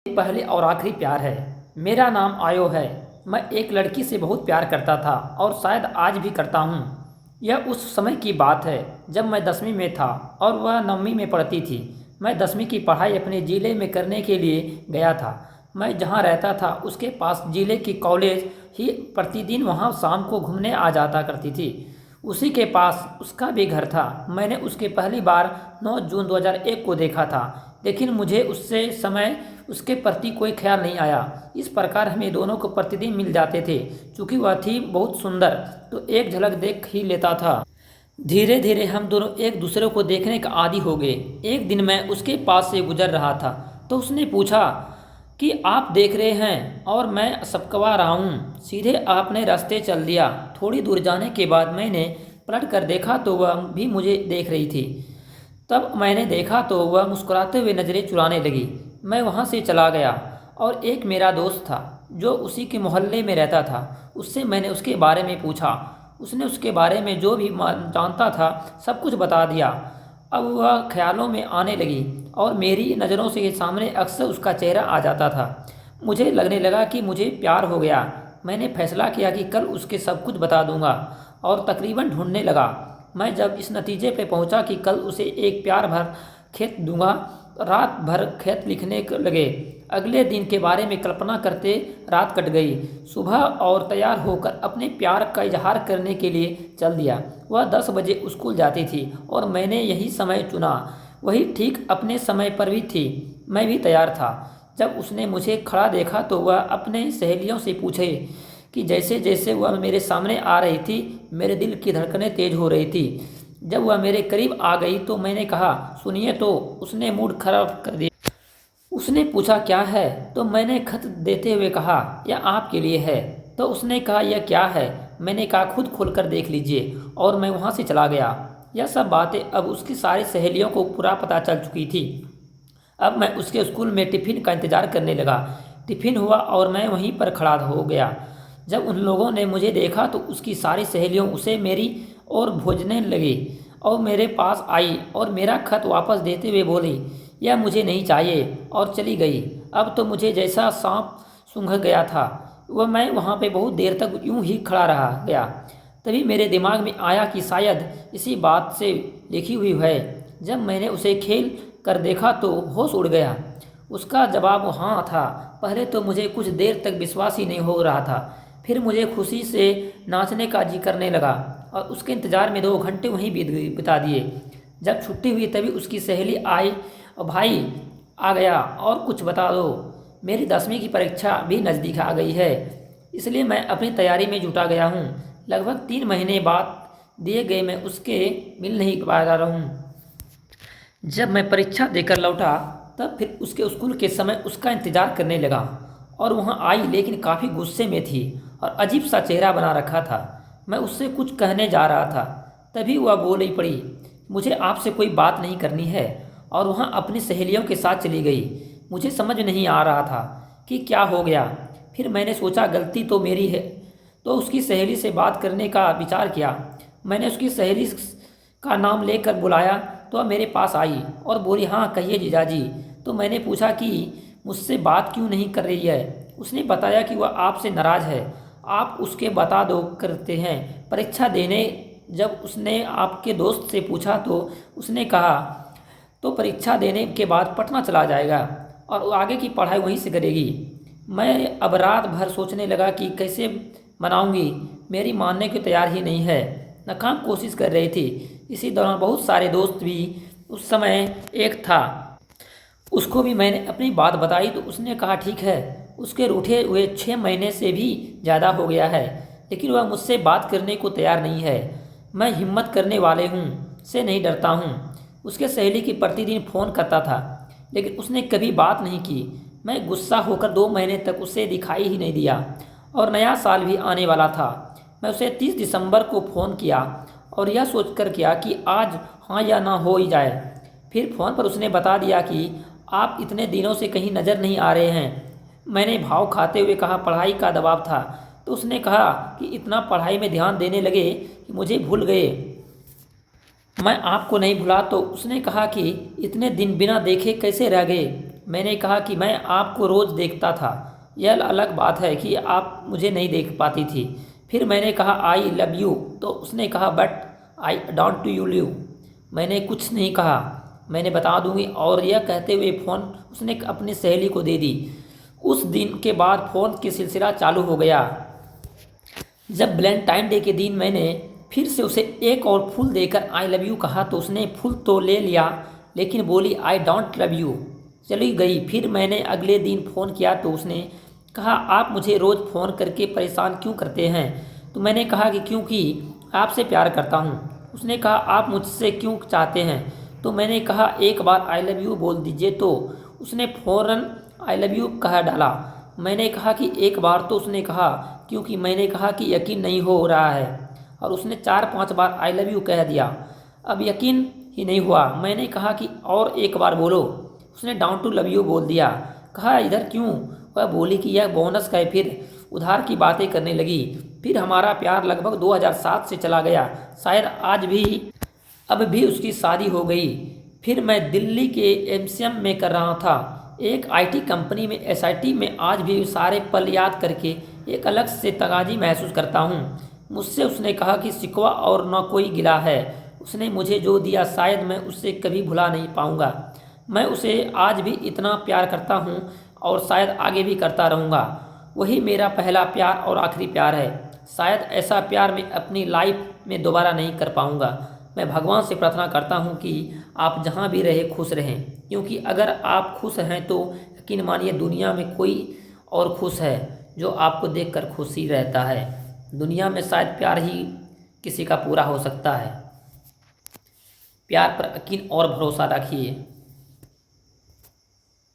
पहले और आखिरी प्यार है। मेरा नाम आयो है। मैं एक लड़की से बहुत प्यार करता था और शायद आज भी करता हूँ। यह उस समय की बात है जब मैं 10वीं में था और वह 9वीं में पढ़ती थी। मैं 10वीं की पढ़ाई अपने ज़िले में करने के लिए गया था। मैं जहाँ रहता था उसके पास ज़िले की कॉलेज ही प्रतिदिन वहाँ शाम को घूमने आ जाता करती थी। उसी के पास उसका भी घर था। मैंने उसके पहली बार 9 जून 2001 को देखा था, लेकिन मुझे उससे समय उसके प्रति कोई ख्याल नहीं आया। इस प्रकार हमें दोनों को प्रतिदिन मिल जाते थे। चूँकि वह थी बहुत सुंदर तो एक झलक देख ही लेता था। धीरे धीरे हम दोनों एक दूसरे को देखने का आदी हो गए। एक दिन मैं उसके पास से गुजर रहा था तो उसने पूछा कि आप देख रहे हैं, और मैं सबकवा रहा हूँ। सीधे अपने रास्ते चल दिया। थोड़ी दूर जाने के बाद मैंने पलट कर देखा तो वह भी मुझे देख रही थी। तब मैंने देखा तो वह मुस्कुराते हुए नज़रें चुराने लगी। मैं वहाँ से चला गया और एक मेरा दोस्त था जो उसी के मोहल्ले में रहता था, उससे मैंने उसके बारे में पूछा। उसने उसके बारे में जो भी जानता था सब कुछ बता दिया। अब वह ख्यालों में आने लगी और मेरी नज़रों से सामने अक्सर उसका चेहरा आ जाता था। मुझे लगने लगा कि मुझे प्यार हो गया। मैंने फैसला किया कि कल उसके सब कुछ बता दूंगा और तकरीबन ढूंढने लगा। मैं जब इस नतीजे पर पहुंचा कि कल उसे एक प्यार भर खेत दूंगा, रात भर खेत लिखने लगे। अगले दिन के बारे में कल्पना करते रात कट गई। सुबह और तैयार होकर अपने प्यार का इजहार करने के लिए चल दिया। वह 10 बजे स्कूल जाती थी और मैंने यही समय चुना। वही ठीक अपने समय पर भी थी। मैं भी तैयार था। जब उसने मुझे खड़ा देखा तो वह अपने सहेलियों से पूछे कि जैसे जैसे वह मेरे सामने आ रही थी मेरे दिल की धड़कनें तेज हो रही थी। जब वह मेरे करीब आ गई तो मैंने कहा, सुनिए। तो उसने मूड खराब कर दिया। उसने पूछा क्या है, तो मैंने खत देते हुए कहा यह आपके लिए है। तो उसने कहा यह क्या है। मैंने कहा खुद खोलकर देख लीजिए, और मैं वहाँ से चला गया। यह सब बातें अब उसकी सारी सहेलियों को पूरा पता चल चुकी थी। अब मैं उसके स्कूल में टिफ़िन का इंतज़ार करने लगा। टिफ़िन हुआ और मैं वहीं पर खड़ा हो गया। जब उन लोगों ने मुझे देखा तो उसकी सारी सहेलियों उसे मेरी ओर भेजने लगी और मेरे पास आई और मेरा खत वापस देते हुए बोली यह मुझे नहीं चाहिए, और चली गई। अब तो मुझे जैसा सांप सूंघ गया था। मैं वहाँ पे बहुत देर तक यूं ही खड़ा रहा गया। तभी मेरे दिमाग में आया कि शायद इसी बात से लिखी हुई है। जब मैंने उसे खेल कर देखा तो होश उड़ गया। उसका जवाब हाँ था। पहले तो मुझे कुछ देर तक विश्वास ही नहीं हो रहा था। फिर मुझे खुशी से नाचने का जी करने लगा और उसके इंतज़ार में 2 घंटे वहीं बिता दिए। जब छुट्टी हुई तभी उसकी सहेली आई और भाई आ गया और कुछ बता दो, मेरी 10वीं की परीक्षा भी नज़दीक आ गई है, इसलिए मैं अपनी तैयारी में जुटा गया हूँ। लगभग 3 महीने बाद दिए गए मैं उसके मिल नहीं पा रहा हूँ। जब मैं परीक्षा देकर लौटा तब फिर उसके स्कूल के समय उसका इंतज़ार करने लगा और वहाँ आई, लेकिन काफ़ी गुस्से में थी और अजीब सा चेहरा बना रखा था। मैं उससे कुछ कहने जा रहा था तभी वह बोल ही पड़ी, मुझे आपसे कोई बात नहीं करनी है, और वहाँ अपनी सहेलियों के साथ चली गई। मुझे समझ नहीं आ रहा था कि क्या हो गया। फिर मैंने सोचा गलती तो मेरी है, तो उसकी सहेली से बात करने का विचार किया। मैंने उसकी सहेली का नाम लेकर बुलाया तो वह मेरे पास आई और बोली, हाँ कहिए जीजाजी। तो मैंने पूछा कि मुझसे बात क्यों नहीं कर रही है। उसने बताया कि वह आपसे नाराज़ है, आप उसके बता दो करते हैं परीक्षा देने। जब उसने आपके दोस्त से पूछा तो उसने कहा तो परीक्षा देने के बाद पटना चला जाएगा और आगे की पढ़ाई वहीं से करेगी। मैं अब रात भर सोचने लगा कि कैसे मनाऊंगी। मेरी मानने को तैयार ही नहीं है, नाकाम कोशिश कर रही थी। इसी दौरान बहुत सारे दोस्त भी, उस समय एक था, उसको भी मैंने अपनी बात बताई तो उसने कहा ठीक है। उसके रूठे हुए 6 महीने से भी ज़्यादा हो गया है, लेकिन वह मुझसे बात करने को तैयार नहीं है। मैं हिम्मत करने वाले हूँ से नहीं डरता हूँ। उसके सहेली की प्रतिदिन फ़ोन करता था, लेकिन उसने कभी बात नहीं की। मैं गुस्सा होकर 2 महीने तक उसे दिखाई ही नहीं दिया और नया साल भी आने वाला था। मैं उसे 30 दिसंबर को फ़ोन किया और यह सोचकर किया कि आज हाँ या ना हो ही जाए। फिर फ़ोन पर उसने बता दिया कि आप इतने दिनों से कहीं नज़र नहीं आ रहे हैं। मैंने भाव खाते हुए कहा पढ़ाई का दबाव था। तो उसने कहा कि इतना पढ़ाई में ध्यान देने लगे कि मुझे भूल गए। मैं आपको नहीं भुला। तो उसने कहा कि इतने दिन बिना देखे कैसे रह गए। मैंने कहा कि मैं आपको रोज़ देखता था। यह अलग बात है कि आप मुझे नहीं देख पाती थी। फिर मैंने कहा आई लव यू, तो उसने कहा but I don't you live. मैंने कुछ नहीं कहा, मैंने बता दूंगी। और यह कहते हुए फ़ोन उसने अपनी सहेली को दे दी। उस दिन के बाद फ़ोन की सिलसिला चालू हो गया। जब वैलेंटाइन डे के दिन मैंने फिर से उसे एक और फूल देकर आई लव यू कहा तो उसने फूल तो ले लिया, लेकिन बोली आई डोंट लव यू, चली गई। फिर मैंने अगले दिन फ़ोन किया तो उसने कहा आप मुझे रोज़ फ़ोन करके परेशान क्यों करते हैं? तो मैंने कहा कि क्योंकि आपसे प्यार करता हूँ। उसने कहा आप मुझसे क्यों चाहते हैं? तो मैंने कहा एक बार आई लव यू बोल दीजिए। तो उसने फ़ौरन आई लव यू कह डाला। मैंने कहा कि एक बार। तो उसने कहा क्योंकि मैंने कहा कि यकीन नहीं हो रहा है, और उसने 4-5 बार आई लव यू कह दिया। अब यकीन ही नहीं हुआ। मैंने कहा कि और एक बार बोलो। उसने डाउन टू लव यू बोल दिया। कहा इधर क्यों? वह बोली कि यह बोनस का है। फिर उधार की बातें करने लगी। फिर हमारा प्यार लगभग 2007 से चला गया। शायद आज भी अब भी उसकी शादी हो गई। फिर मैं दिल्ली के एमसीएम में कर रहा था, एक आईटी कंपनी में एसआईटी में। आज भी सारे पल याद करके एक अलग से तगाजी महसूस करता हूँ। मुझसे उसने कहा कि शिकवा और न कोई गिला है। उसने मुझे जो दिया शायद मैं उससे कभी भुला नहीं पाऊँगा। मैं उसे आज भी इतना प्यार करता हूँ और शायद आगे भी करता रहूँगा। वही मेरा पहला प्यार और आखिरी प्यार है। शायद ऐसा प्यार मैं अपनी लाइफ में दोबारा नहीं कर पाऊँगा। मैं भगवान से प्रार्थना करता हूँ कि आप जहाँ भी रहे खुश रहें, क्योंकि अगर आप खुश हैं तो यकीन मानिए दुनिया में कोई और खुश है जो आपको देखकर खुशी रहता है। दुनिया में शायद प्यार ही किसी का पूरा हो सकता है। प्यार पर यकीन और भरोसा रखिए।